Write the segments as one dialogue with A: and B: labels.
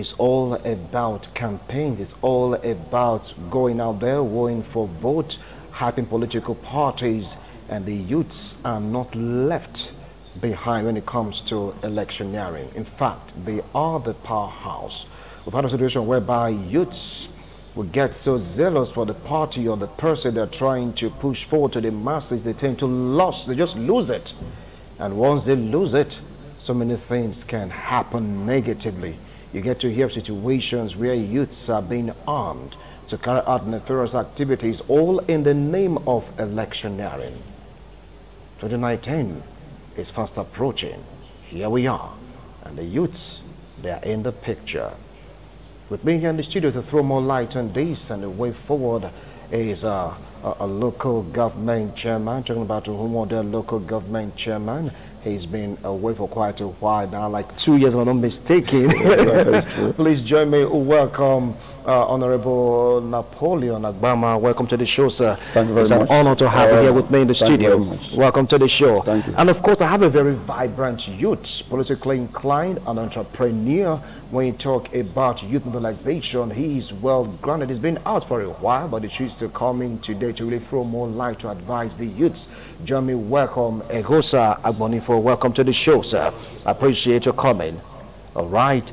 A: It's all about campaigns. It's all about going out there, going for vote, hyping political parties, and the youths are not left behind when it comes to electioneering. In fact, they are the powerhouse. We've had a situation whereby youths will get so zealous for the party or the person they're trying to push forward to the masses, they tend to lose. They just lose it. And once they lose it, so many things can happen negatively. You get to hear situations where youths are being armed to carry out nefarious activities, all in the name of electioneering. 2019 is fast approaching. Here we are. And the youths, they are in the picture. With me here in the studio to throw more light on this and the way forward is a local government chairman. Talking about whom their local government chairman. He's been away for quite a while now, like 2 years, if I'm not mistaken. That is true. Please join me. Welcome, Honorable Napoleon Agbama. Welcome to the show, sir.
B: Thank you very much.
A: It's an honor to have you here with me in the studio. Welcome to the show.
B: Thank you.
A: And of course, I have a very vibrant youth, politically inclined, an entrepreneur. When you talk about youth mobilization, he's well grounded. He's been out for a while, but he chooses to come in today to really throw more light to advise the youths. Join me, welcome, Egosa Agbonifo. Welcome to the show, sir. I appreciate your coming. All right.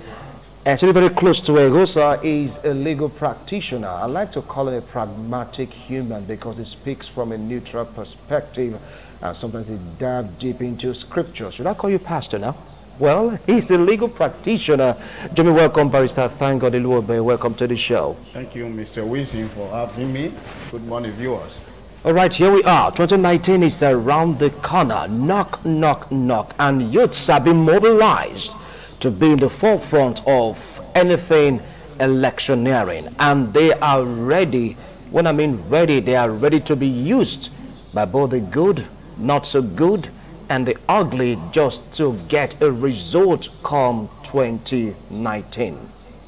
A: Actually, very close to Egosa is a legal practitioner. I like to call him a pragmatic human because he speaks from a neutral perspective, and sometimes he dives deep into scripture. Should I call you pastor now? Well, he's a legal practitioner. Jimmy, welcome, Barrister Thank God Iluobe. Welcome to the show.
B: Thank you, Mr. Wilson, for having me. Good morning, viewers.
A: All right, here we are. 2019 is around the corner. Knock, knock, knock. And youths have been mobilized to be in the forefront of anything electioneering. And they are ready. When I mean ready, they are ready to be used by both the good, not so good, and the ugly, just to get a result come 2019.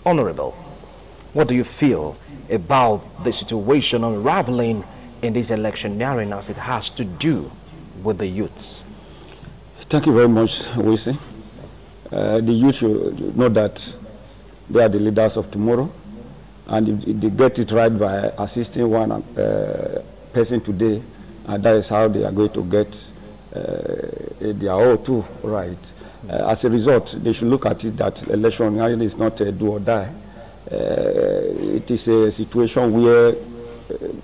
A: Honorable, what do you feel about the situation unraveling in this electioneering as it has to do with the youths?
B: Thank you very much, Wilson. The youth should know that they are the leaders of tomorrow, and if they get it right by assisting one person today, that is how they are going to get their all too right. As a result, they should look at it that election is not a do or die. It is a situation where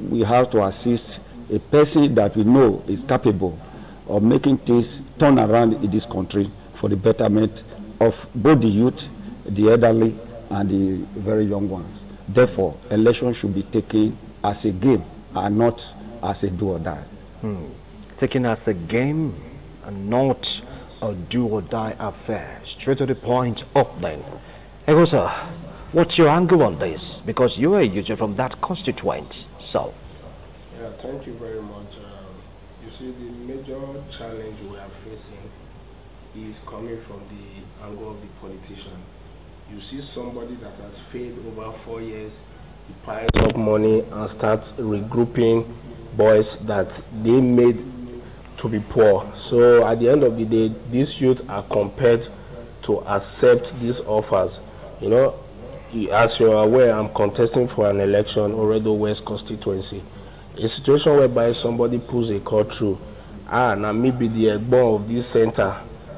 B: we have to assist a person that we know is capable of making things turn around in this country for the betterment of both the youth, the elderly, and the very young ones. Therefore, election should be taken as a game and not as a do or die.
A: Taken as a game and not a do or die affair. Straight to the point, up then. Egosa, what's your angle on this? Because you are a youth from that constituent. So.
C: Yeah, thank you very much. You see, the major challenge we are facing is coming from the angle of the politician. You see somebody that has failed over 4 years, he piles up money and starts regrouping boys that they made to be poor. So at the end of the day, these youth are compelled to accept these offers. You know, as you are aware, I'm contesting for an election, Oredo West constituency. A situation whereby somebody pulls a call through, now maybe the egbon of this center,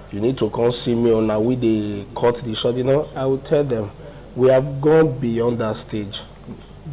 C: you need to come see me on how we they cut the shot. You know, I will tell them, we have gone beyond that stage.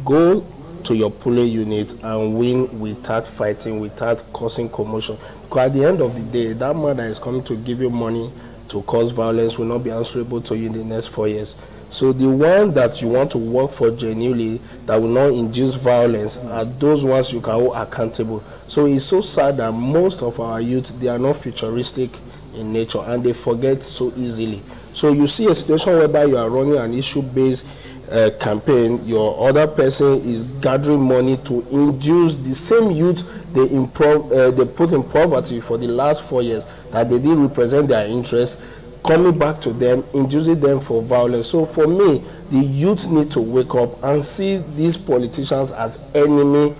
C: Go to your polling unit and win without fighting, without causing commotion. Because at the end of the day, that man that is coming to give you money to cause violence will not be answerable to you in the next 4 years. So the one that you want to work for genuinely, that will not induce violence, are those ones you can hold accountable. So it's so sad that most of our youth, they are not futuristic in nature and they forget so easily. So you see a situation whereby you are running an issue-based campaign, your other person is gathering money to induce the same youth they put in poverty for the last 4 years, that they didn't represent their interests, coming back to them, inducing them for violence. So for me, the youth need to wake up and see these politicians as enemy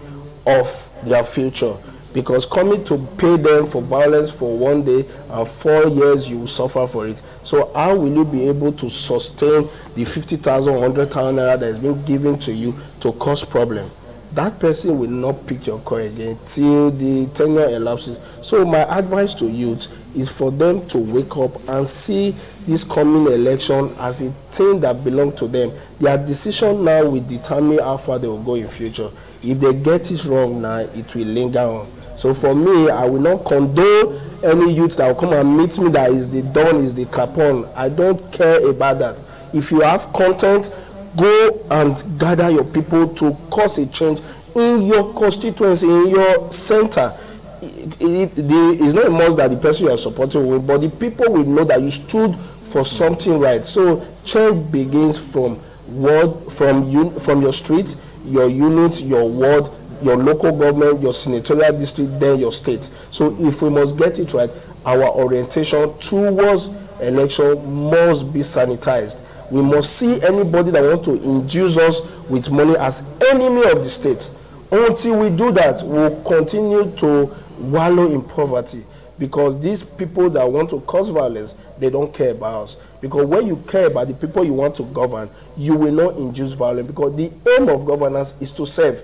C: of their future. because coming to pay them for violence for 1 day and 4 years you will suffer for it. So how will you be able to sustain the 50,000, 100,000 naira that has been given to you to cause problem? That person will not pick your call again till the tenure elapses. So my advice to youth is for them to wake up and see this coming election as a thing that belongs to them. Their decision now will determine how far they will go in future. If they get it wrong now, it will linger on. So for me, I will not condone any youth that will come and meet me that is the Don, is the Capone. I don't care about that. If you have content, go and gather your people to cause a change in your constituency, in your center. It's not a must that the person you are supporting will win, but the people will know that you stood for something right. So change begins from your street, your unit, your ward, your local government, your senatorial district, then your state. So if we must get it right, our orientation towards election must be sanitized. We must see anybody that wants to induce us with money as enemy of the state. Until we do that, we'll continue to wallow in poverty, because these people that want to cause violence, they don't care about us. Because when you care about the people you want to govern, you will not induce violence, because the aim of governance is to serve.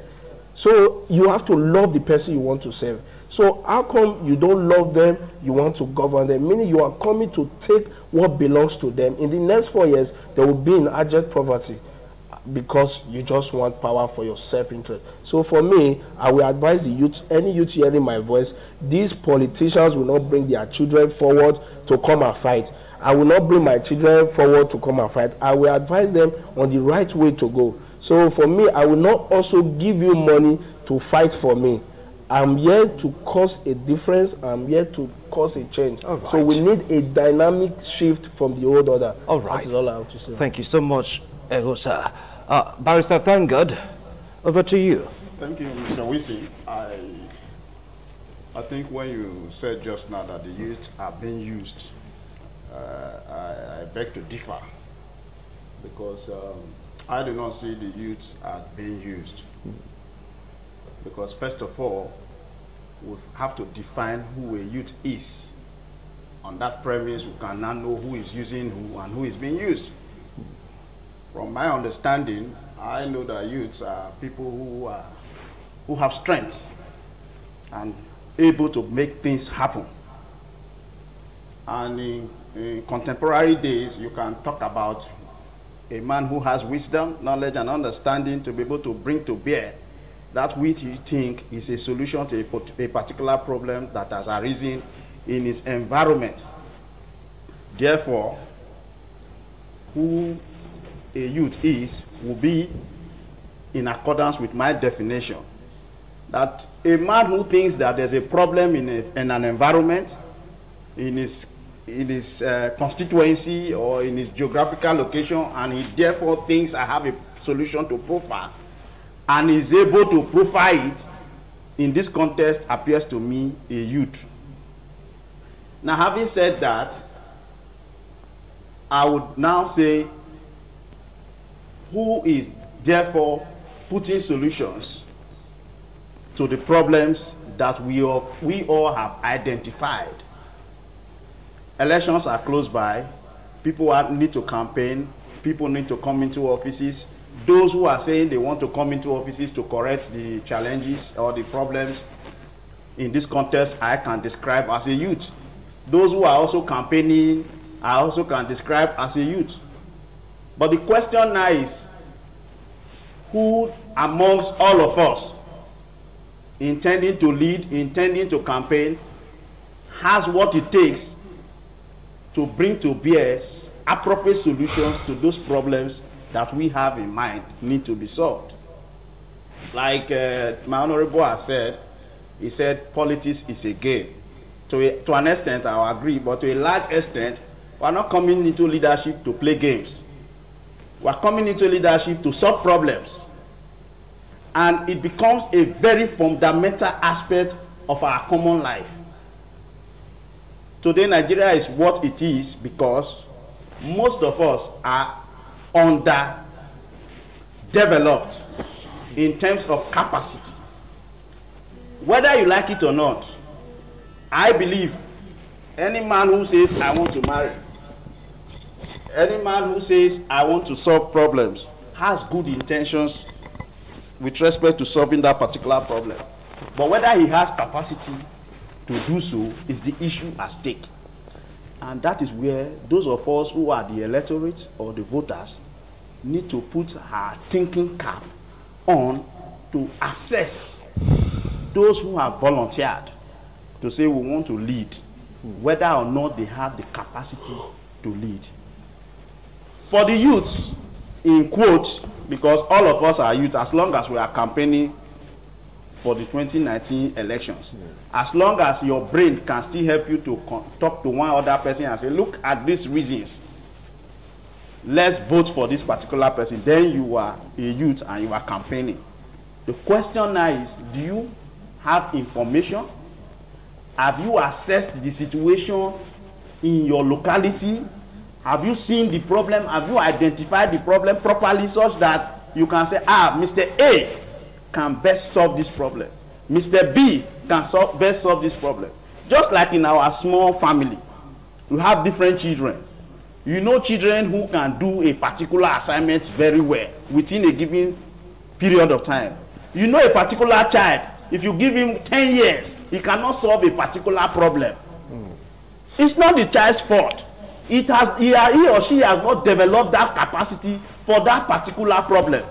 C: So you have to love the person you want to serve. So how come you don't love them, you want to govern them? Meaning you are coming to take what belongs to them. In the next 4 years, they will be in abject poverty because you just want power for your self-interest. So for me, I will advise the youth, any youth hearing my voice, these politicians will not bring their children forward to come and fight. I will not bring my children forward to come and fight. I will advise them on the right way to go. So for me, I will not also give you money to fight for me. I'm here to cause a difference. I'm here to cause a change. Right. So we need a dynamic shift from the old order.
A: All right.
C: That is all I have to say.
A: Thank you so much, Egosa. Barrister Thangood, over to you.
D: Thank you, Mr. Wisi. I think when you said just now that the youth are being used, I beg to differ, because I do not see the youths as being used. Because first of all, we have to define who a youth is. On that premise, we can now know who is using who and who is being used. From my understanding, I know that youths are people who have strength and able to make things happen. And in contemporary days, you can talk about a man who has wisdom, knowledge, and understanding to be able to bring to bear that which you think is a solution to a particular problem that has arisen in his environment. Therefore, who a youth is will be in accordance with my definition. That a man who thinks that there's a problem in an environment, in his constituency or in his geographical location, and he therefore thinks I have a solution to profile, and is able to profile it, in this context appears to me a youth. Now, having said that, I would now say, who is therefore putting solutions to the problems that we all have identified? Elections are close by. People need to campaign. People need to come into offices. Those who are saying they want to come into offices to correct the challenges or the problems in this context, I can describe as a youth. Those who are also campaigning, I also can describe as a youth. But the question now is, who amongst all of us, intending to lead, intending to campaign, has what it takes to bring to bear appropriate solutions to those problems that we have in mind need to be solved? Like my honorable has said, he said politics is a game. To an extent, I agree, but to a large extent, we are not coming into leadership to play games. We are coming into leadership to solve problems. And it becomes a very fundamental aspect of our common life. Today, Nigeria is what it is because most of us are underdeveloped in terms of capacity. Whether you like it or not, I believe any man who says, I want to marry, any man who says, I want to solve problems, has good intentions with respect to solving that particular problem. But whether he has capacity to do so is the issue at stake. And that is where those of us who are the electorate or the voters need to put our thinking cap on to assess those who have volunteered to say we want to lead, whether or not they have the capacity to lead. For the youths, in quotes, because all of us are youth, as long as we are campaigning for the 2019 elections, as long as your brain can still help you to talk to one other person and say, look at these reasons, let's vote for this particular person, then you are a youth and you are campaigning. The question now is, do you have information? Have you assessed the situation in your locality? Have you seen the problem? Have you identified the problem properly such that you can say, Mr. A can best solve this problem. Mr. B can best solve this problem. Just like in our small family, we have different children. You know children who can do a particular assignment very well within a given period of time. You know a particular child, if you give him 10 years, he cannot solve a particular problem. It's not the child's fault. He or she has not developed that capacity for that particular problem.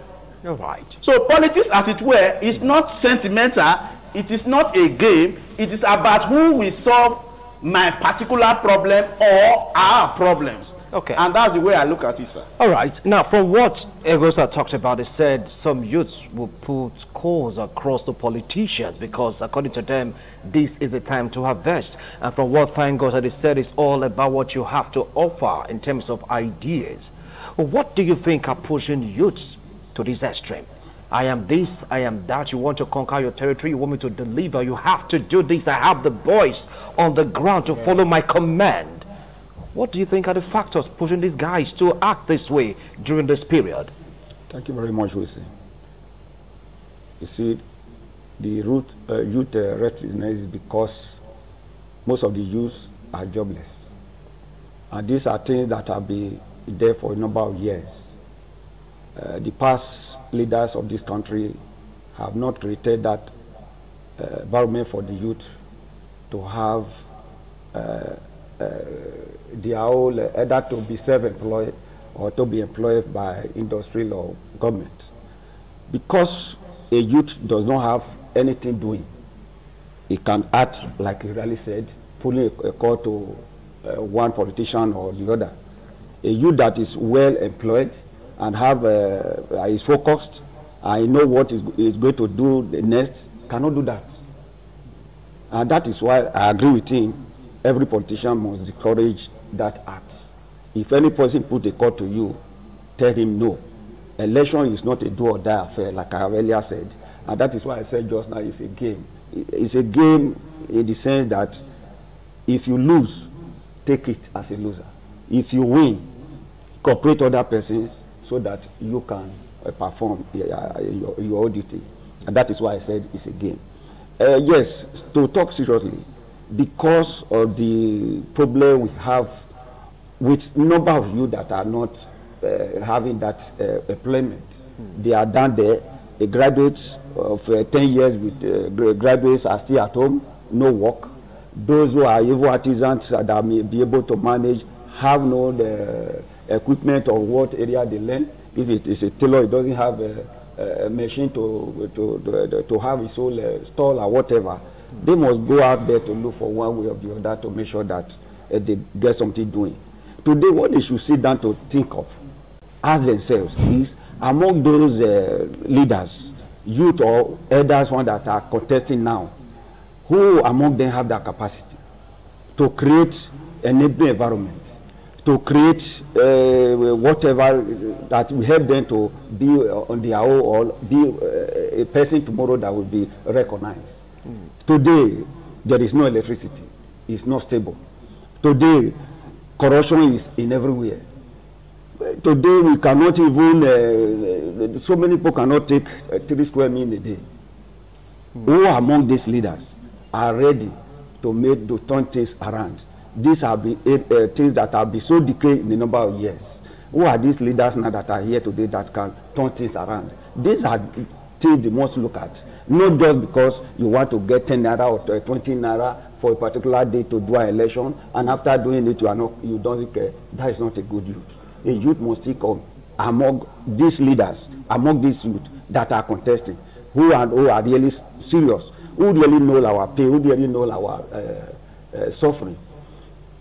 A: You're right.
D: So politics, as it were, is not sentimental. It is not a game. It is about who will solve my particular problem or our problems.
A: Okay.
D: And that's the way I look at it, sir.
A: All right. Now, from what Egosa talked about, he said some youths will put calls across the politicians because, according to them, this is a time to harvest. And from what Thank God that he said, it's all about what you have to offer in terms of ideas. What do you think are pushing youths to this extreme? I am this, I am that. You want to conquer your territory, you want me to deliver, you have to do this. I have the boys on the ground to follow my command. What do you think are the factors pushing these guys to act this way during this period?
B: Thank you very much, Wilson. You see, the youth restlessness is because most of the youth are jobless. And these are things that have been there for a number of years. The past leaders of this country have not created that environment for the youth to have their whole, either to be self-employed or to be employed by industry or government. Because a youth does not have anything doing, he can act, like he really said, pulling a call to one politician or the other. A youth that is well employed and have is focused, I know what is going to do next, cannot do that. And that is why I agree with him. Every politician must discourage that act. If any person put a call to you, tell him no. Election is not a do or die affair, like I have earlier said. And that is why I said just now it's a game. It's a game in the sense that if you lose, take it as a loser. If you win, cooperate other persons so that you can perform your duty. And that is why I said it's a game. Yes, to talk seriously, because of the problem we have with number of you that are not having that employment. They are down there. The graduates of 10 years with graduates are still at home, no work. Those who are evil artisans that may be able to manage have no equipment or what area they learn. If it is a tailor, he doesn't have a machine to have his own stall or whatever. They must go out there to look for one way or the other to make sure that they get something doing. Today, what they should sit down to think of, ask themselves, is among those leaders, youth or elders one that are contesting now, who among them have that capacity to create an enabling environment, to create whatever that will help them to be on their own or be a person tomorrow that will be recognized. Today, there is no electricity. It's not stable. Today, corruption is in everywhere. Today, we cannot even, so many people cannot take 3 square meals a day. Who among these leaders are ready to turn things around? These have been things that have been so decayed in a number of years. Who are these leaders now that are here today that can turn things around? These are things they must look at. Not just because you want to get 10 naira or 20 naira for a particular day to do an election, and after doing it, you don't care. That is not a good youth. A youth must still come among these leaders, among these youth that are contesting, who are really serious, who really know our pain, who really know our suffering.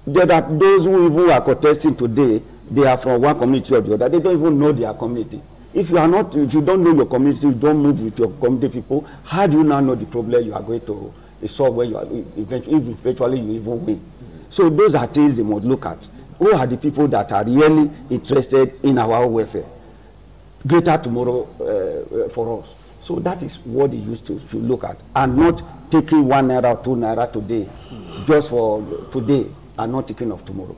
B: There are those who even are contesting today, they are from one community or the other. They don't even know their community. If you don't know your community, you don't move with your community people, how do you now know the problem you are going to solve when you are eventually you even win? So those are things they must look at. Who are the people that are really interested in our welfare? Greater tomorrow for us. So that is what they used to look at, and not taking 1 naira or 2 naira today, just for today, and not thinking of tomorrow.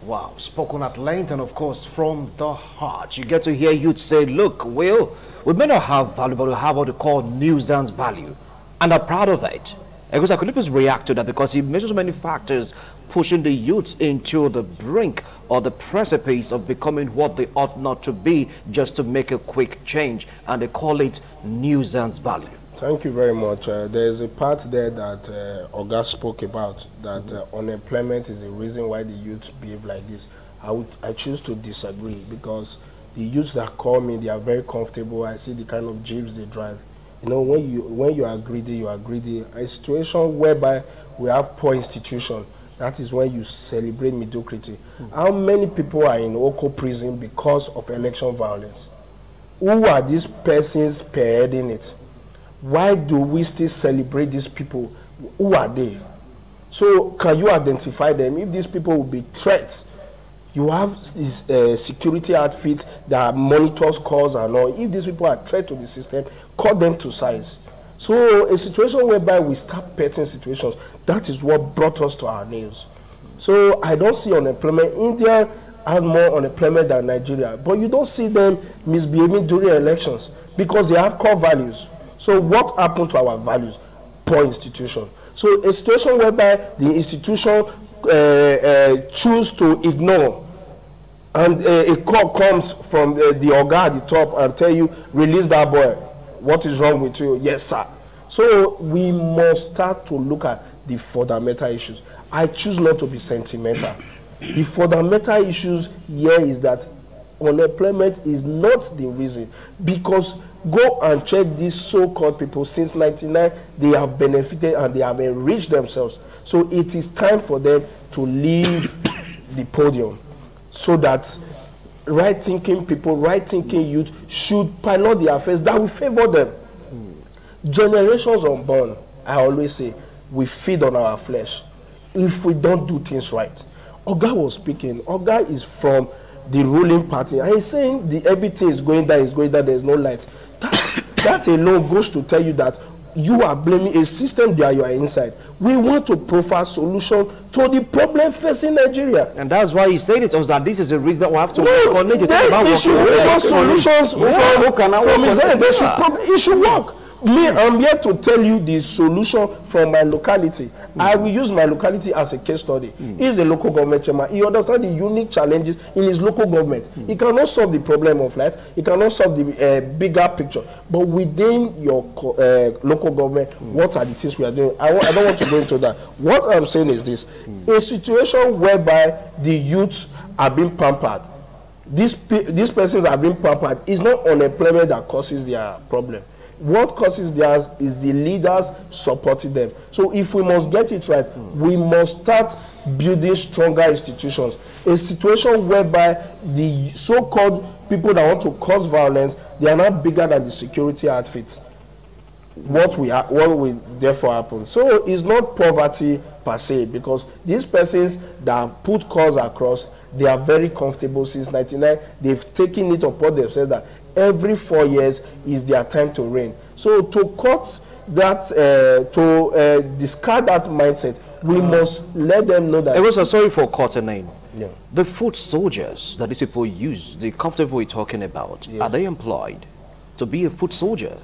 A: Wow, spoken at length and of course from the heart. You get to hear youth say, look, Will, we may not have value, but we have what we call nuisance value, and are proud of it. Because I could please react to that, because he mentions so many factors pushing the youth into the brink or the precipice of becoming what they ought not to be, just to make a quick change, and they call it nuisance value.
C: Thank you very much. There's a part there that Oga spoke about, that unemployment is the reason why the youth behave like this. I choose to disagree, because the youths that call me, they are very comfortable. I see the kind of jeeps they drive. You know, when you are greedy, you are greedy. A situation whereby we have poor institution, that is when you celebrate mediocrity. How many people are in Oko prison because of election violence? Who are these persons spearheading it? Why do we still celebrate these people? Who are they? So can you identify them? If these people will be threats, you have this security outfit that monitors calls and all. If these people are threat to the system, call them to size. So a situation whereby we start petting situations, that is what brought us to our knees. So I don't see unemployment. India has more unemployment than Nigeria, but you don't see them misbehaving during elections because they have core values. So what happened to our values? Poor institution. So a situation whereby the institution choose to ignore, and a call comes from the Oga at the top and tell you, release that boy. What is wrong with you? Yes, sir. So we must start to look at the fundamental issues. I choose not to be sentimental. The fundamental issues here is that unemployment is not the reason, because go and check these so-called people. Since 1999, they have benefited and they have enriched themselves. So it is time for them to leave the podium, so that right-thinking people, right-thinking youth should pilot the affairs that will favor them. Generations unborn, I always say, we feed on our flesh if we don't do things right. Oga was speaking. Oga is from the ruling party, and he's saying everything is going down, there's no light. That alone goes to tell you that you are blaming a system that you are inside. We want to provide solution to the problem facing Nigeria.
A: And that's why he said it was that this is the reason that we have to
C: work on it. They should work solutions from his end. It should work. Me, I'm here to tell you the solution from my locality. I will use my locality as a case study. He's a local government chairman. He understands the unique challenges in his local government. He cannot solve the problem of light. He cannot solve the bigger picture. But within your local government, what are the things we are doing? I don't want to go into that. What I'm saying is this. A situation whereby the youths are being pampered, these persons are being pampered, is not unemployment that causes their problem. What causes theirs is the leaders supporting them. So if we must get it right, we must start building stronger institutions. A situation whereby the so-called people that want to cause violence, they are not bigger than the security outfit. What will therefore happen? So it's not poverty per se, because these persons that put cause across, they are very comfortable since 1999. They've taken it upon themselves that every 4 years is their time to reign. So to cut that, discard that mindset, we must let them know that.
A: It was sorry for cutting in. Yeah. The foot soldiers that these people use, the comfortable we're talking about, are they employed to be a foot soldier?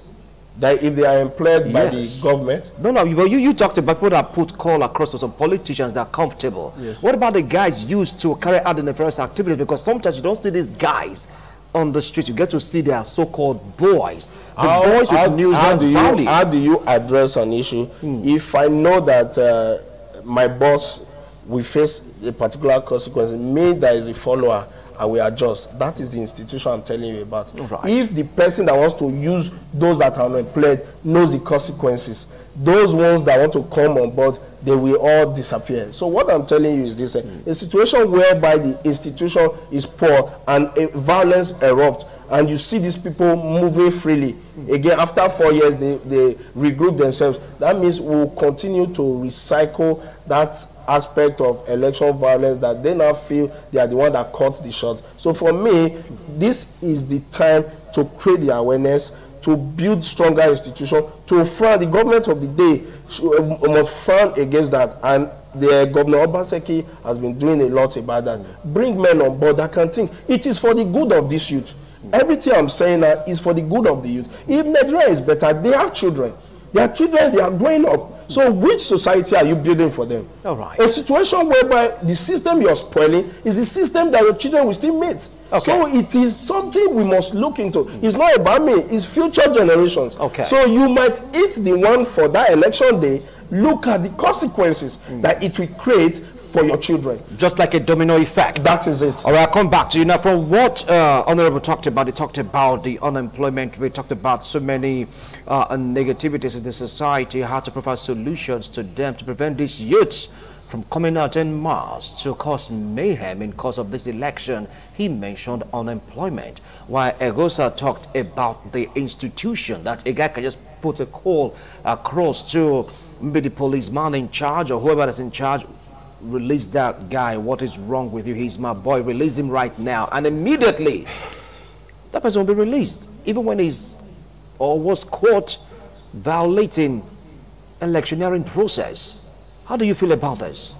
C: that if they are employed by the government.
A: No, but you talked about people that put call across to some politicians that are comfortable.
C: Yes.
A: What about the guys used to carry out the nefarious activities? Because sometimes you don't see these guys on the street. You get to see their so-called boys. The boys with nuisance value.
C: How do you address an issue if I know that my boss will face a particular consequence, me that is a follower, I will adjust? That is the institution I'm telling you about.
A: Right.
C: If the person that wants to use those that are unemployed knows the consequences, those ones that want to come on board, they will all disappear. So what I'm telling you is this: a situation whereby the institution is poor and violence erupts, and you see these people moving freely. Again, after 4 years, they regroup themselves. That means we'll continue to recycle that aspect of election violence that they now feel they are the one that caught the shot. So for me, this is the time to create the awareness, to build stronger institutions, to frown. The government of the day must frown against that, and the Governor Obaseki has been doing a lot about that. Bring men on board that can think. It is for the good of this youth. Everything I'm saying now is for the good of the youth. If Nigeria is better, they have children. They are children, they are growing up. So which society are you building for them?
A: All right.
C: A situation whereby the system you're spoiling is the system that your children will still meet. Okay. So it is something we must look into. It's not about me, it's future generations.
A: Okay.
C: So you might eat the one for that election day. Look at the consequences that it will create for your children.
A: Just like a domino effect.
C: That is it.
A: All right, I'll come back to you. Now, from what Honorable talked about, he talked about the unemployment. We talked about so many negativities in the society, how to provide solutions to them to prevent these youths from coming out en masse to cause mayhem in cause of this election. He mentioned unemployment, while Egosa talked about the institution, that a guy can just put a call across to maybe the policeman in charge or whoever is in charge. Release that guy. What is wrong with you? He's my boy. Release him right now. And immediately that person will be released, even when he's or was caught violating electioneering process. How do you feel about this?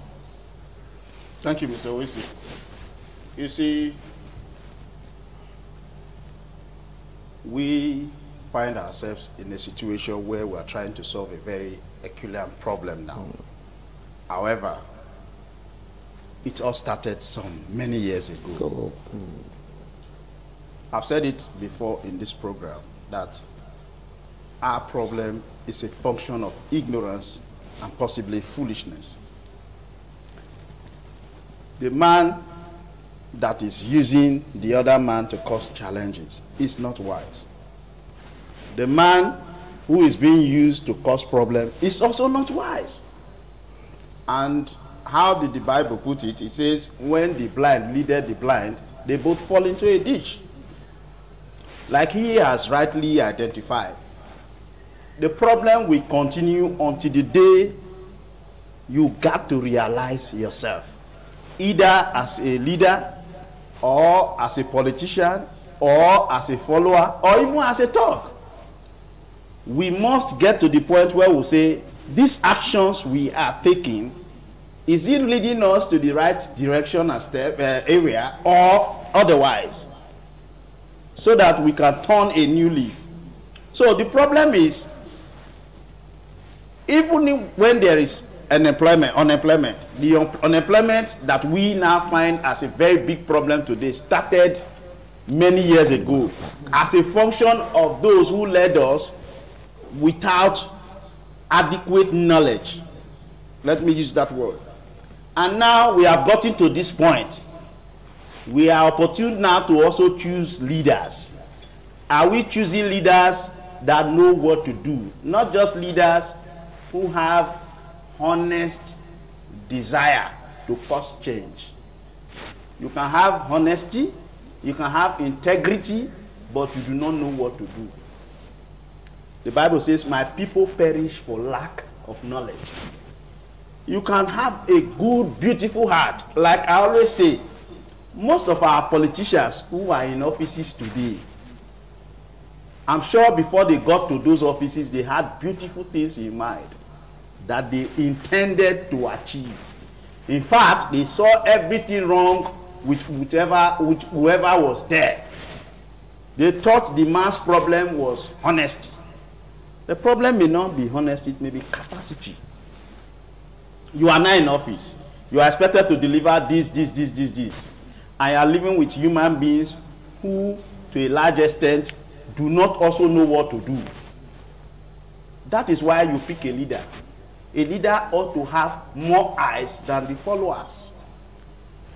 D: Thank you, Mr. Owisi. You see, we find ourselves in a situation where we are trying to solve a very peculiar problem now. However, it all started many years ago. I've said it before in this program that our problem is a function of ignorance and possibly foolishness. The man that is using the other man to cause challenges is not wise. The man who is being used to cause problems is also not wise. And how did the Bible put it? It says, when the blind leaded the blind, they both fall into a ditch. Like he has rightly identified. The problem will continue until the day you got to realize yourself, either as a leader, or as a politician, or as a follower, or even as a talk. We must get to the point where we say, these actions we are taking, is it leading us to the right direction and area, or otherwise? So that we can turn a new leaf. So the problem is, even when there is unemployment, the unemployment that we now find as a very big problem today started many years ago as a function of those who led us without adequate knowledge. Let me use that word. And now we have gotten to this point. We are opportune now to also choose leaders. Are we choosing leaders that know what to do? Not just leaders who have honest desire to cause change. You can have honesty, you can have integrity, but you do not know what to do. The Bible says, my people perish for lack of knowledge. You can have a good, beautiful heart. Like I always say, most of our politicians who are in offices today, I'm sure before they got to those offices, they had beautiful things in mind that they intended to achieve. In fact, they saw everything wrong with whoever was there. They thought the man's problem was honesty. The problem may not be honesty, it may be capacity. You are now in office. You are expected to deliver this. And you are living with human beings who, to a large extent, do not also know what to do. That is why you pick a leader. A leader ought to have more eyes than the followers,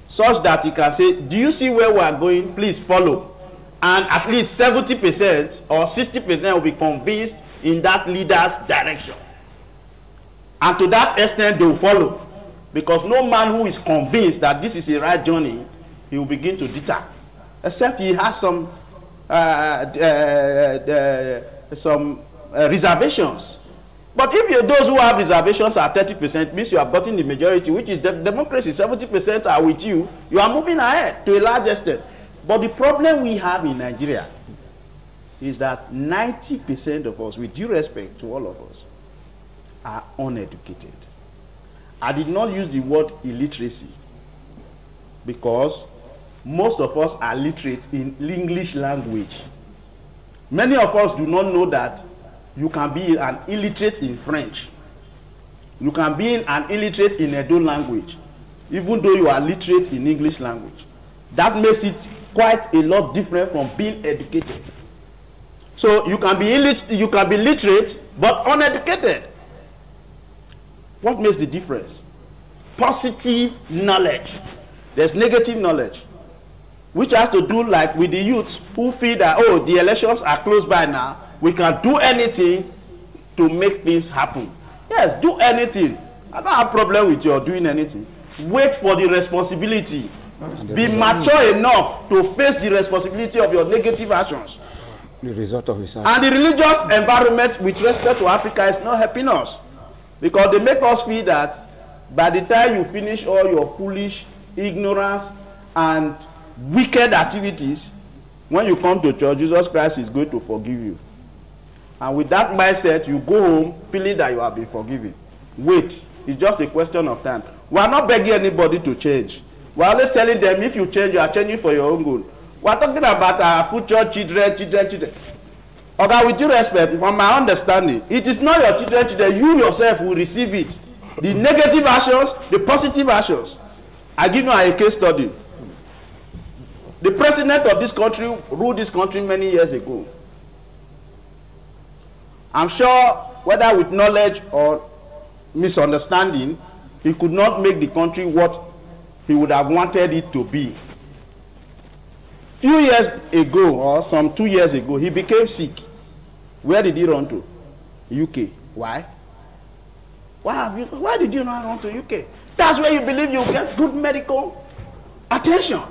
D: such that he can say, do you see where we are going? Please follow. And at least 70% or 60% will be convinced in that leader's direction. And to that extent, they will follow. Because no man who is convinced that this is a right journey, he will begin to deter. Except he has some reservations. But if those who have reservations are 30%, means you have gotten the majority, which is the democracy, 70% are with you, you are moving ahead to a large extent. But the problem we have in Nigeria is that 90% of us, with due respect to all of us, are uneducated. I did not use the word illiteracy because most of us are literate in English language. Many of us do not know that you can be an illiterate in French. You can be an illiterate in Edo language, even though you are literate in English language. That makes it quite a lot different from being educated. So you can be literate but uneducated. What makes the difference? Positive knowledge. There's negative knowledge, which has to do like with the youth who feel that, oh, the elections are close by now, we can do anything to make things happen. Yes, do anything. I don't have a problem with your doing anything. Wait for the responsibility. Be mature enough to face the responsibility of your negative actions.
B: The result of his action.
D: And the religious environment with respect to Africa is not helping us. Because they make us feel that by the time you finish all your foolish ignorance and wicked activities, when you come to church, Jesus Christ is going to forgive you. And with that mindset, you go home feeling that you have been forgiven. Wait, it's just a question of time. We are not begging anybody to change. We are only telling them, if you change, you are changing for your own good. We are talking about our future children. Okay, with due respect, from my understanding, it is not your children, you yourself will receive it. The negative actions, the positive actions. I give you a case study. The president of this country ruled this country many years ago. I'm sure, whether with knowledge or misunderstanding, he could not make the country what he would have wanted it to be. Few years ago, or some 2 years ago, he became sick. Where did he run to? UK. Why? Why did you not run to UK? That's where you believe you get good medical attention.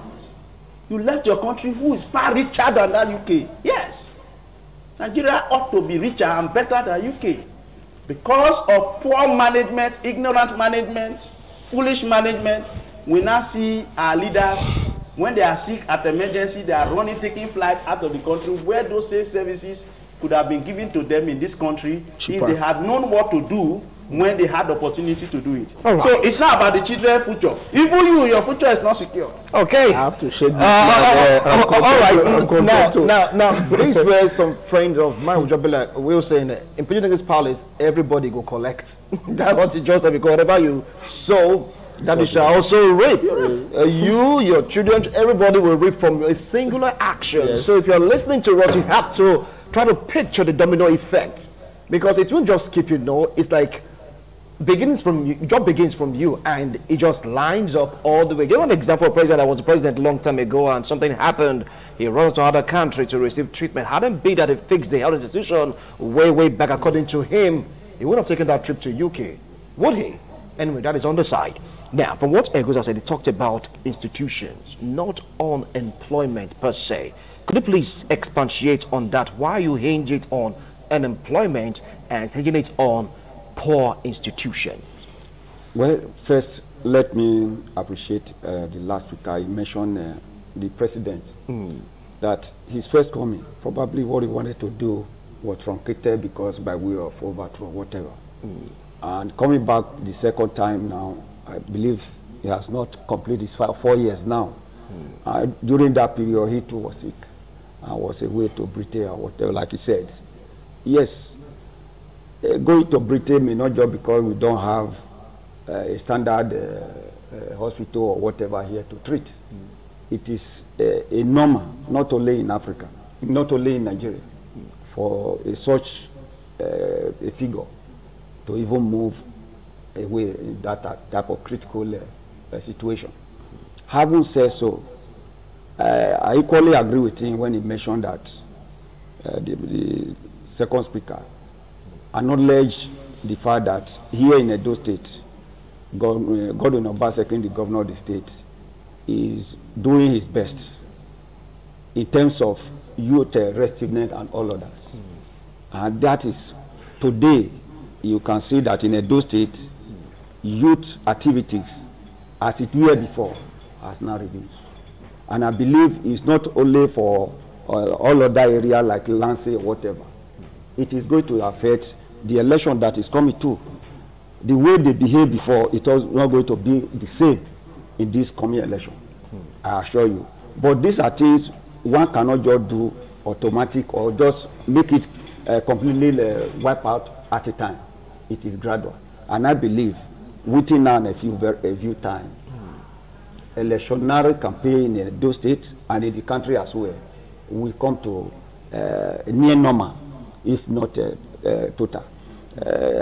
D: You left your country who is far richer than that UK. Yes. Nigeria ought to be richer and better than UK. Because of poor management, ignorant management, foolish management, we now see our leaders, when they are sick at emergency, they are running, taking flight out of the country, where those same services could have been given to them in this country cheaper, if they had known what to do when they had the opportunity to do it. Right. So it's not about the children's future. Even you, your future is not secure.
A: Okay.
D: I have to shake this.
A: All right. Now, these were some friends of mine, which will be like, we were saying, in President's Palace, everybody go collect. That's what it just said, because whatever you sow, that you shall also reap. You, your children, everybody will reap from a singular action. Yes. So if you're listening to us, you have to try to picture the domino effect, because it won't just keep, it's like begins from you, job begins from you, and it just lines up all the way. Give an example of a president that was a president a long time ago, and something happened. He runs to another country to receive treatment. Hadn't been that he fixed the health institution way back, according to him, he would have taken that trip to UK, would he? Anyway, that is on the side. Now, from what Egoza said, he talked about institutions, not on employment per se. Could you please expatiate on that? Why you hinge it on unemployment and hinging it on poor institutions?
B: Well, first, let me appreciate the last speaker. He mentioned the president, that his first coming, probably what he wanted to do was truncated because by way of overthrow, whatever. And coming back the second time now, I believe he has not completed his 4 years now. During that period, he too was sick and was away to Britain or whatever, like he said. Yes, going to Britain may not just because we don't have a standard hospital or whatever here to treat. It is a normal, not only in Africa, not only in Nigeria, for such a figure to even move away in that type of critical situation. Having said so, I equally agree with him when he mentioned that the second speaker acknowledged the fact that here in Edo State, Godwin Obaseki, the governor of the state, is doing his best in terms of youth restiveness and all others. And that is, today, you can see that in Edo State, youth activities, as it were before, has now reduced. And I believe it's not only for all other areas like Lansing or whatever. It is going to affect the election that is coming too. The way they behaved before, it was not going to be the same in this coming election, I assure you. But these are things one cannot just do automatic or just make it completely wipe out at a time. It is gradual. And I believe within now a few time, electionary campaign in those states and in the country as well will come to near normal, if not total.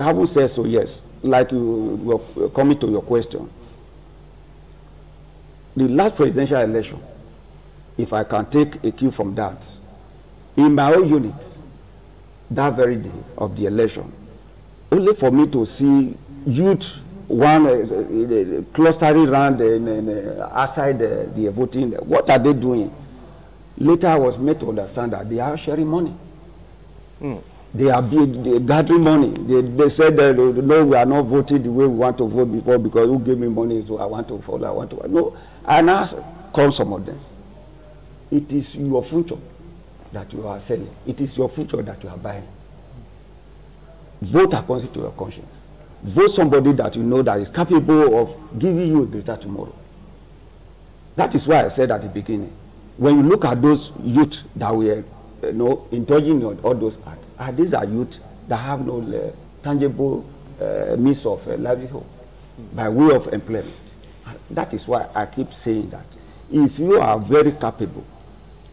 B: Having said so, yes, like you were coming to your question, the last presidential election, if I can take a cue from that, in my own unit, that very day of the election, only for me to see youth clustering around outside the voting, what are they doing? Later I was made to understand that they are sharing money. They are gathering money. They said that no, we are not voting the way we want to vote before because you gave me money, so I want to follow, I want to. No, and I call some of them. It is your future that you are selling. It is your future that you are buying. Vote according to your conscience. Vote somebody that you know that is capable of giving you a greater tomorrow. That is why I said at the beginning, when you look at those youth that were indulging in all those acts, these are youth that have no tangible means of livelihood by way of employment. That is why I keep saying that if you are very capable,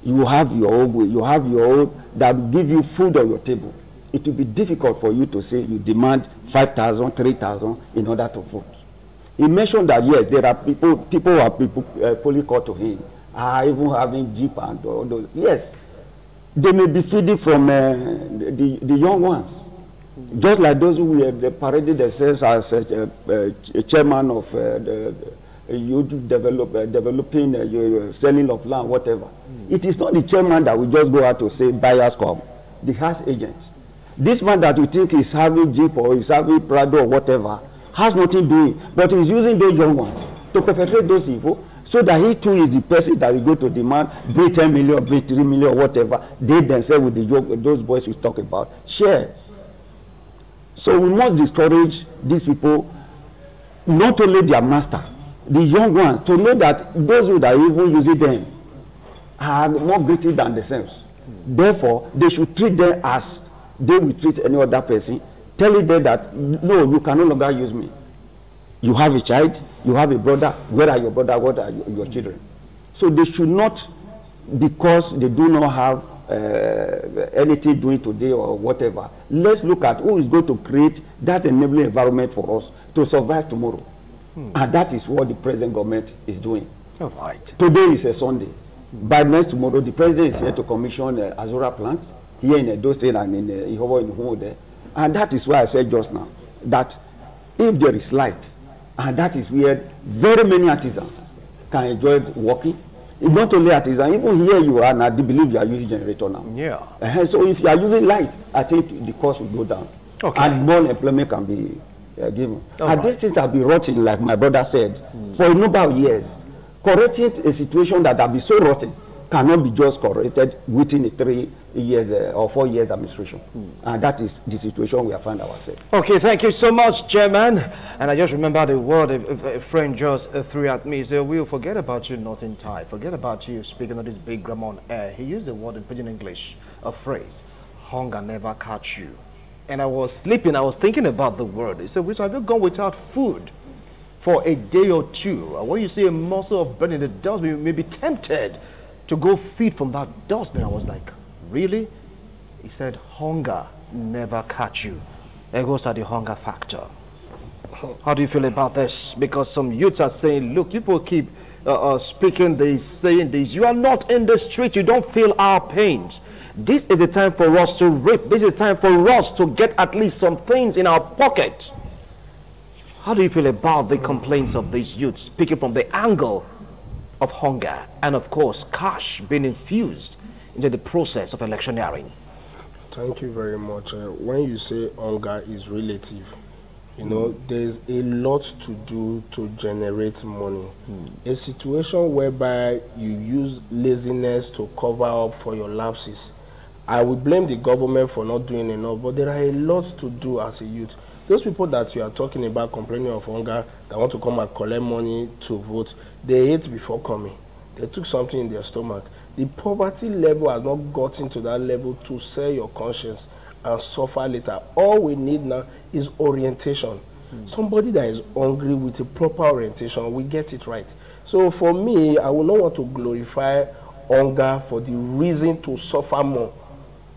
B: you have your own way, you have your own that will give you food on your table. It will be difficult for you to say you demand 5,000, 3,000 in order to vote. He mentioned that yes, there are people who are poorly called to him, are even having jeep and all those. Yes, they may be feeding from the young ones, just like those who were paraded themselves as a chairman of the youth developing selling of land, whatever. It is not the chairman that will just go out to say buyers come. The house agent. This man that we think is having jeep or is having Prado or whatever has nothing doing, but he's using those young ones to perpetrate those evil, so that he too is the person that will go to demand, bring 10 million, bring 3 million, or whatever. They themselves with those boys we talk about share. So we must discourage these people, not only their master, the young ones, to know that those who are even using them are more greedy than themselves. Therefore, they should treat them as they will treat any other person, telling them that, no, you can no longer use me. You have a child, you have a brother, where are your brother, what are your children? So they should not, because they do not have anything doing today or whatever, let's look at who is going to create that enabling environment for us to survive tomorrow. And that is what the present government is doing.
A: All right.
B: Today is a Sunday. By next tomorrow, the president is here to commission Azura plant here in Edo State and in Ihobo in Humode. And that is why I said just now that if there is light, and that is where very many artisans can enjoy working. Not only artisans, even here you are, and I believe you are using generator now.
A: Yeah.
B: So if you are using light, I think the cost will go down.
A: Okay.
B: And more employment can be given.
A: All
B: and
A: right.
B: these things have been rotting, like my brother said, for a number of years. Correcting a situation that has been so rotten cannot be just corrected within a 3 years or 4 years administration. And that is the situation we have found ourselves.
A: Okay, thank you so much, Chairman. And I just remember the word a friend just threw at me. He said, we'll forget about you not in time. Forget about you speaking of this big grammar on air. He used a word in pidgin English, a phrase, hunger never catch you. And I was sleeping, I was thinking about the word. He said, which have you gone without food for a day or two? And when you see a morsel of bread in the dustbin, you may be tempted to go feed from that dustbin. I was like, really? He said, hunger never catch you. There goes at the hunger factor. How do you feel about this? Because some youths are saying, look, people keep speaking this, saying this. You are not in the street. You don't feel our pains. This is a time for us to reap. This is a time for us to get at least some things in our pocket. How do you feel about the complaints of these youths, speaking from the angle of hunger and, of course, cash being infused into the process of electioneering?
C: Thank you very much. When you say hunger is relative, you know, there's a lot to do to generate money. A situation whereby you use laziness to cover up for your lapses. I will blame the government for not doing enough, but there are a lot to do as a youth. Those people that you are talking about complaining of hunger, that want to come and collect money to vote, they ate before coming. They took something in their stomach. The poverty level has not gotten to that level to sell your conscience and suffer later. All we need now is orientation. Somebody that is hungry with a proper orientation, we get it right. So for me, I will not want to glorify hunger for the reason to suffer more.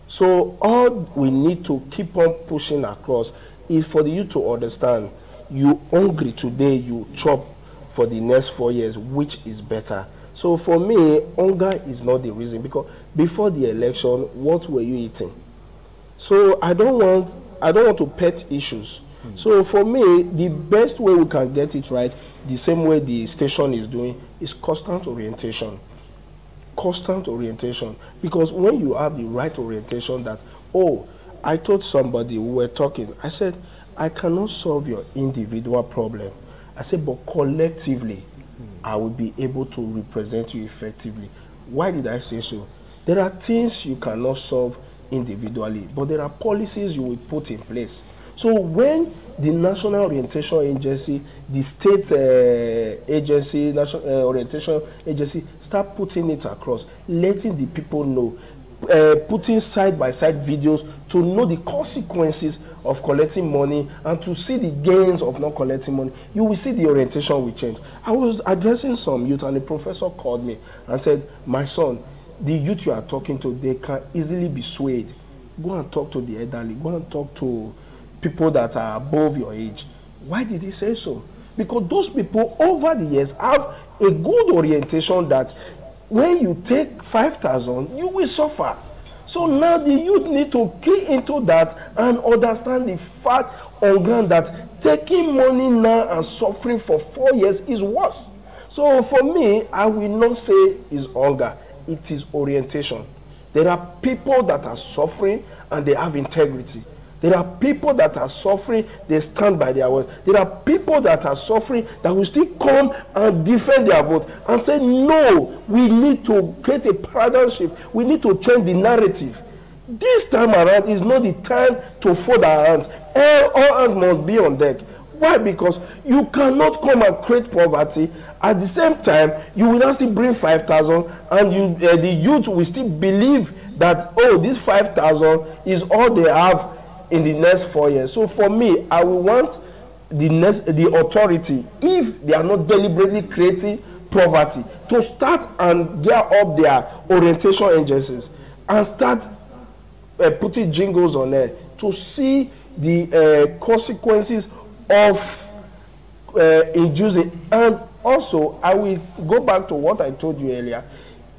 C: So all we need to keep on pushing across is for the youth to understand, you hungry today, you chop for the next 4 years, which is better. So for me, hunger is not the reason, because before the election, what were you eating? So I don't want to pet issues. So for me, the best way we can get it right, the same way the station is doing, is constant orientation. Constant orientation. Because when you have the right orientation that, oh, I told somebody, we were talking, I said, I cannot solve your individual problem. I said, but collectively, I will be able to represent you effectively. Why did I say so? There are things you cannot solve individually, but there are policies you will put in place. So when the National Orientation Agency, the state agency, National Orientation Agency, start putting it across, letting the people know, putting side-by-side videos to know the consequences of collecting money and to see the gains of not collecting money, you will see the orientation will change. I was addressing some youth and the professor called me and said, my son, the youth you are talking to, they can easily be swayed. Go and talk to the elderly. Go and talk to people that are above your age. Why did he say so? Because those people over the years have a good orientation that when you take 5,000, you will suffer. So now the youth need to key into that and understand the fact on ground that taking money now and suffering for 4 years is worse. So for me, I will not say it's hunger. It is orientation. There are people that are suffering and they have integrity. There are people that are suffering, they stand by their word. There are people that are suffering that will still come and defend their vote and say, no, we need to create a paradigm shift. We need to change the narrative. This time around is not the time to fold our hands. All hands must be on deck. Why? Because you cannot come and create poverty. At the same time, you will not still bring 5,000 and the youth will still believe that, oh, this 5,000 is all they have in the next 4 years. So for me, I will want the authority, if they are not deliberately creating poverty, to start and gear up their orientation agencies and start putting jingles on there to see the consequences of inducing. And also, I will go back to what I told you earlier.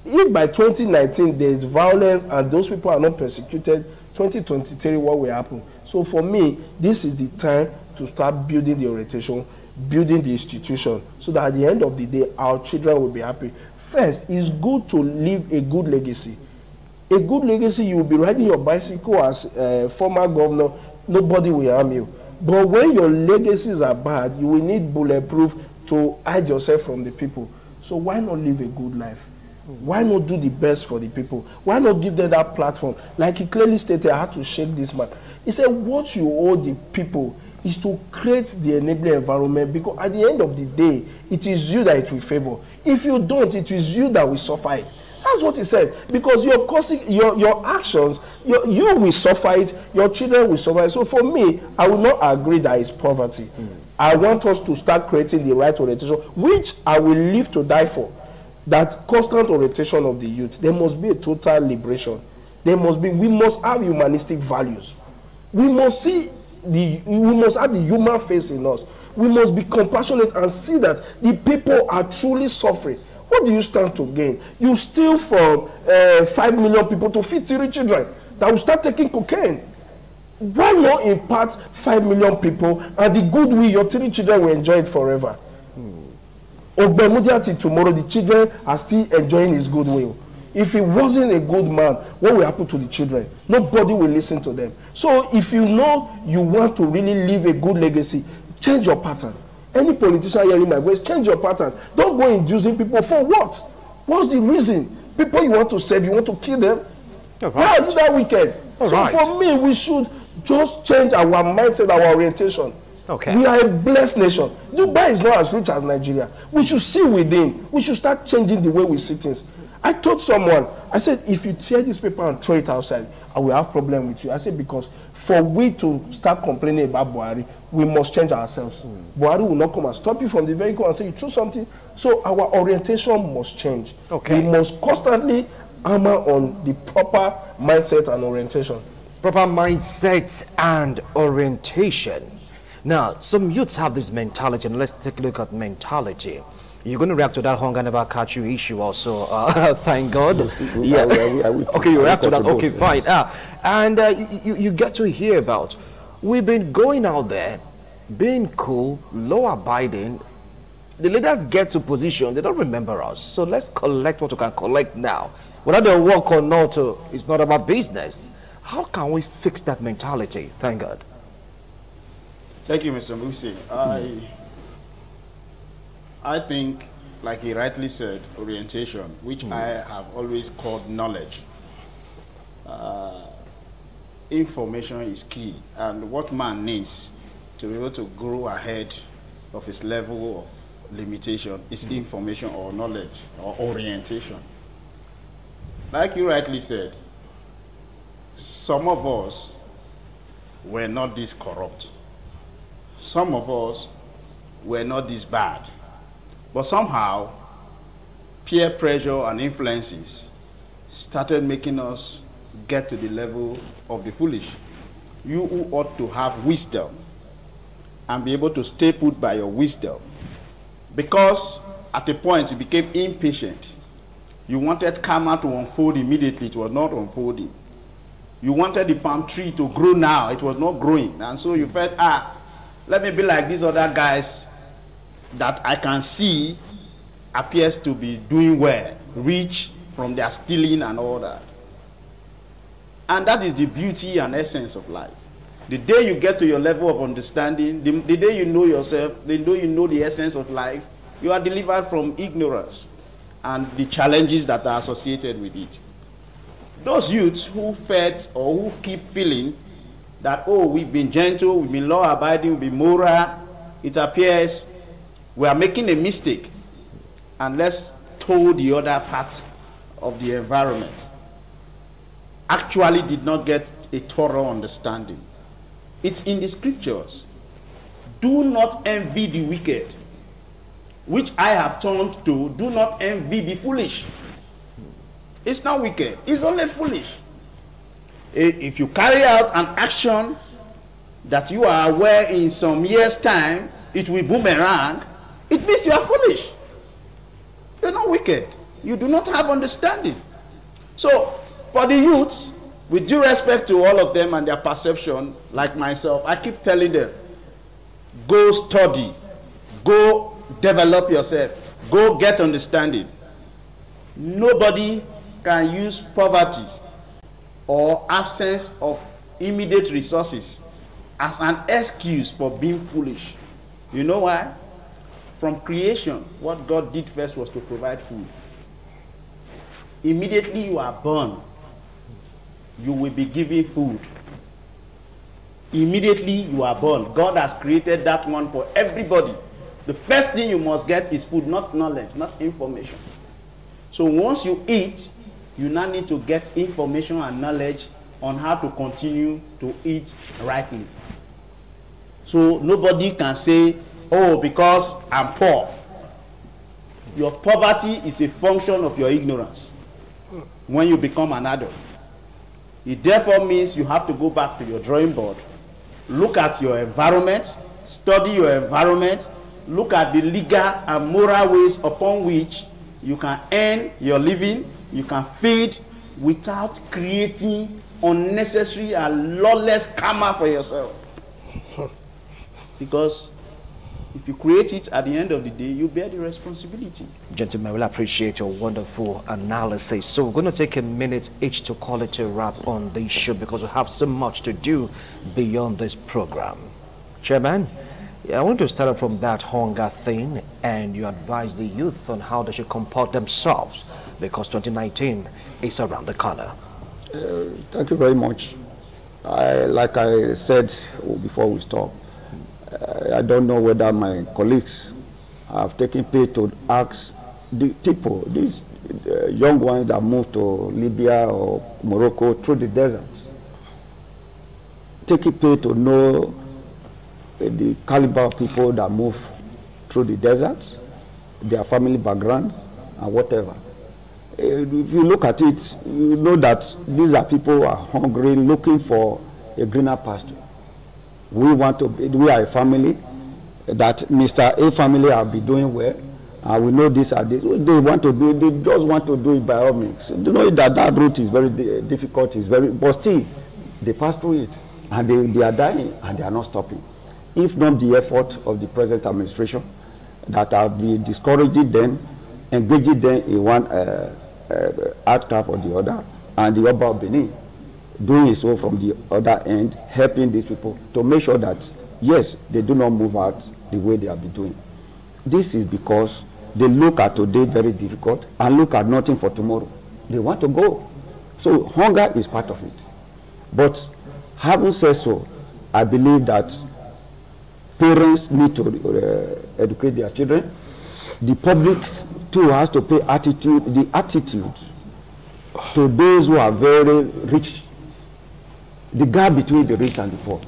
C: If by 2019 there is violence and those people are not persecuted, 2023 what will happen? So for me, this is the time to start building the orientation, building the institution, so that at the end of the day, our children will be happy. First, it's good to leave a good legacy. A good legacy, you will be riding your bicycle as a former governor, nobody will harm you. But when your legacies are bad, you will need bulletproof to hide yourself from the people. So why not live a good life? Why not do the best for the people? Why not give them that platform? Like he clearly stated, I had to shake this man. He said, what you owe the people is to create the enabling environment, because at the end of the day, it is you that it will favor. If you don't, it is you that will suffer it. That's what he said. Because you're causing your actions, you will suffer it, your children will suffer it. So for me, I will not agree that it's poverty. I want us to start creating the right orientation, which I will live to die for. That constant orientation of the youth. There must be a total liberation. We must have humanistic values. We must have the human face in us. We must be compassionate and see that the people are truly suffering. What do you stand to gain? You steal from 5 million people to feed 3 children that will start taking cocaine. Why not impart 5 million people and the goodwill your 3 children will enjoy it forever? Ogbemudia till tomorrow, the children are still enjoying his goodwill. If he wasn't a good man, what will happen to the children? Nobody will listen to them. So if you know you want to really leave a good legacy, change your pattern. Any politician hearing my voice, change your pattern. Don't go inducing people for what? What's the reason? People you want to save, you want to kill them? Right. Why are you that wicked? For me, we should just change our mindset, our orientation.
A: Okay.
C: We are a blessed nation. Dubai is not as rich as Nigeria. We should see within. We should start changing the way we see things. I told someone, I said, if you tear this paper and throw it outside, I will have problem with you. I said, because for we to start complaining about Buhari, we must change ourselves. Buhari will not come and stop you from the vehicle and say you threw something. So our orientation must change.
A: Okay.
C: We must constantly hammer on the proper mindset and orientation.
A: Proper mindset and orientation. Now, some youths have this mentality, and let's take a look at mentality. You're going to react to that hunger never catch you issue also. Thank God. Yeah. Okay, you react to that. Okay, fine. And you get to hear about, we've been going out there, being cool, law-abiding. The leaders get to positions, they don't remember us. So let's collect what we can collect now. Whether they work or not, it's not about business. How can we fix that mentality? Thank God.
D: Thank you, Mr. Musi. I think, like he rightly said, orientation, which I have always called knowledge. Information is key, and what man needs to be able to grow ahead of his level of limitation is information or knowledge or orientation. Like you rightly said, some of us were not this corrupt. Some of us were not this bad. But somehow, peer pressure and influences started making us get to the level of the foolish. You who ought to have wisdom and be able to stay put by your wisdom, because at a point you became impatient. You wanted karma to unfold immediately, it was not unfolding. You wanted the palm tree to grow now, it was not growing. And so you felt, let me be like these other guys that I can see appears to be doing well, rich from their stealing and all that. And that is the beauty and essence of life. The day you get to your level of understanding, the day you know yourself, the day you know the essence of life, you are delivered from ignorance and the challenges that are associated with it. Those youths who felt or who keep feeling that, oh, we've been gentle, we've been law-abiding, we've been moral, it appears we are making a mistake, and let's tow the other part of the environment. Actually did not get a thorough understanding. It's in the scriptures. Do not envy the wicked, which I have turned to, do not envy the foolish. It's not wicked, it's only foolish. If you carry out an action that you are aware in some years' time, it will boomerang, it means you are foolish. You're not wicked. You do not have understanding. So, for the youths, with due respect to all of them and their perception, like myself, I keep telling them, go study, go develop yourself, go get understanding. Nobody can use poverty or absence of immediate resources as an excuse for being foolish. You know why? From creation, what God did first was to provide food. Immediately you are born, you will be given food. Immediately you are born, God has created that one for everybody. The first thing you must get is food, not knowledge, not information. So once you eat, You now need to get information and knowledge on how to continue to eat rightly. So nobody can say, oh, because I'm poor. Your poverty is a function of your ignorance when you become an adult. It therefore means you have to go back to your drawing board, look at your environment, study your environment, look at the legal and moral ways upon which you can earn your living, you can feed without creating unnecessary and lawless karma for yourself. Because if you create it, at the end of the day, you bear the responsibility.
A: Gentlemen, I really appreciate your wonderful analysis. So we're going to take a minute each to call it a wrap on this show because we have so much to do beyond this program. Chairman, I want to start from that hunger thing, and you advise the youth on how they should comport themselves because 2019 is around the corner.
B: Thank you very much. Like I said before we stop, I don't know whether my colleagues have taken pay to ask the people, these young ones that moved to Libya or Morocco through the desert, taking pay to know the caliber of people that move through the desert, their family backgrounds, and whatever. If you look at it, you know that these are people who are hungry, looking for a greener pasture. We are a family that Mr. A family have been doing well, and we know this and this. They want to do it, they just want to do it by all means. You know that that route is very difficult, but still, they pass through it, and they are dying, and they are not stopping. If not the effort of the present administration that have been discouraging them, engaging them in one outcraft or the other, and the Oba of Benin doing so from the other end, helping these people to make sure that, yes, they do not move out the way they have been doing. This is because they look at today very difficult and look at nothing for tomorrow. They want to go. So hunger is part of it. But having said so, I believe that parents need to educate their children. The public too has to pay the attitude to those who are very rich. The gap between the rich and the poor.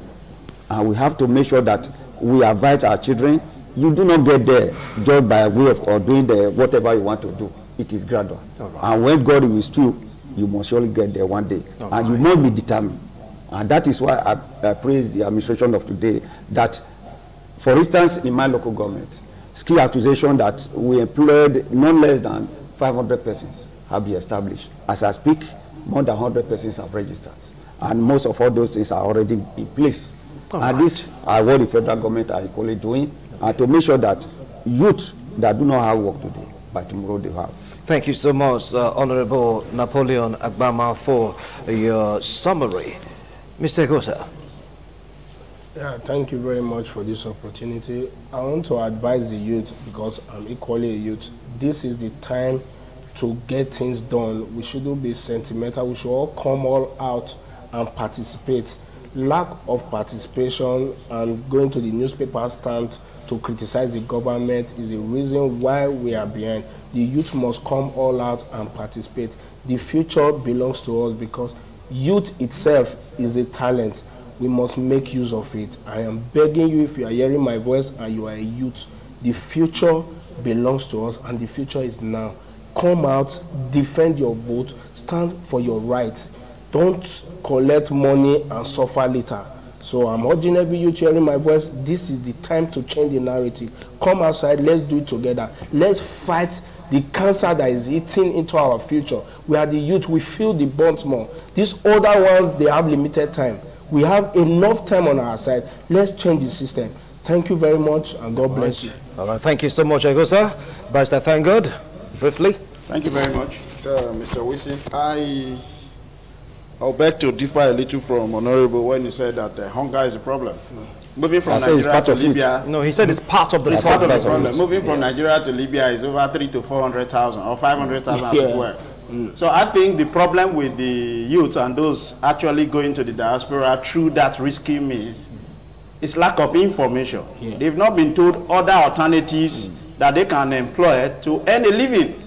B: And we have to make sure that we advise our children. You do not get there just by way of or doing whatever you want to do. It is gradual. Right. And when God is true, you must surely get there one day. And you must be determined. And that is why I praise the administration of today that, for instance, in my local government, skill acquisition that we employed not less than 500 persons have been established. As I speak, more than 100 persons have registered. And most of all those things are already in place. And this are what the federal government are equally doing, and to make sure that youth that do not have work today, by tomorrow they have.
A: Thank you so much, Honorable Napoleon Agbama, for your summary. Mr. Gosa.
C: Yeah, thank you very much for this opportunity. I want to advise the youth, because I'm equally a youth, this is the time to get things done. We shouldn't be sentimental. We should all come all out and participate. Lack of participation and going to the newspaper stand to criticize the government is the reason why we are behind. The youth must come all out and participate. The future belongs to us because youth itself is a talent. We must make use of it. I am begging you, if you are hearing my voice and you are a youth, the future belongs to us and the future is now. Come out, defend your vote, stand for your rights. Don't collect money and suffer later. So I'm urging every youth hearing my voice, this is the time to change the narrative. Come outside, let's do it together. Let's fight the cancer that is eating into our future. We are the youth, we feel the burns more. These older ones, they have limited time. We have enough time on our side. Let's change the system. Thank you very much, and God bless you.
A: All right, thank you so much, Agosa. Barrister, thank God. Briefly.
D: Thank you very much, Mr. Wisi. I'll beg to differ a little from Honorable when he said that hunger is a problem. Moving from Nigeria to Libya.
A: No, he said it's part of the
D: problem. Moving from Nigeria to Libya is over 300,000 to 400,000 or 500,000 as well. So I think the problem with the youth and those actually going to the diaspora through that risky means is lack of information. They've not been told other alternatives that they can employ to earn a living.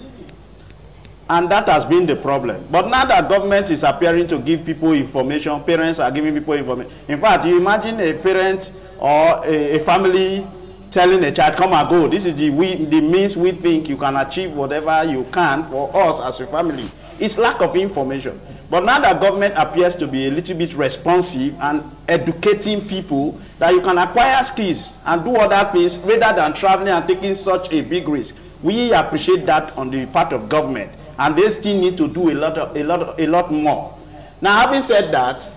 D: And that has been the problem. But now that government is appearing to give people information, parents are giving people information. In fact, you imagine a parent or a family telling a child, come and go. This is the means we think you can achieve whatever you can for us as a family. It's lack of information. But now that government appears to be a little bit responsive and educating people that you can acquire skills and do other things rather than traveling and taking such a big risk. We appreciate that on the part of government, and they still need to do a lot more. Now, having said that,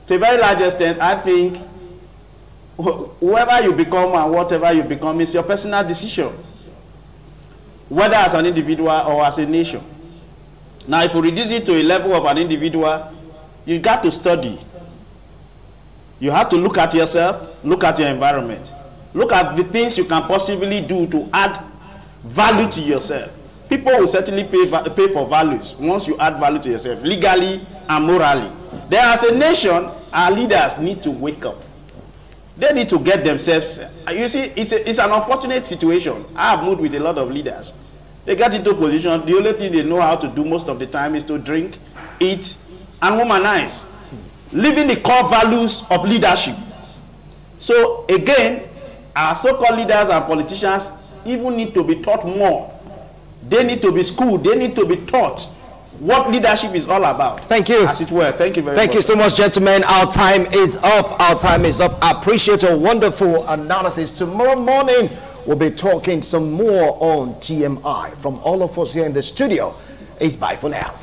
D: to a very large extent, I think whoever you become and whatever you become is your personal decision, whether as an individual or as a nation. Now, if you reduce it to a level of an individual, you got to study. You have to look at yourself, look at your environment, look at the things you can possibly do to add value to yourself. People will certainly pay for values once you add value to yourself, legally and morally. Then as a nation, our leaders need to wake up. They need to get themselves. You see, it's an unfortunate situation. I have moved with a lot of leaders. They get into a position, the only thing they know how to do most of the time is to drink, eat, and womanize, leaving the core values of leadership. So again, our so-called leaders and politicians even need to be taught more. They need to be schooled. They need to be taught what leadership is all about.
A: Thank you.
D: As it were. Thank you very much.
A: Thank you so much, gentlemen. Our time is up. Our time is up. I appreciate your wonderful analysis. Tomorrow morning, we'll be talking some more on TMI. From all of us here in the studio, it's bye for now.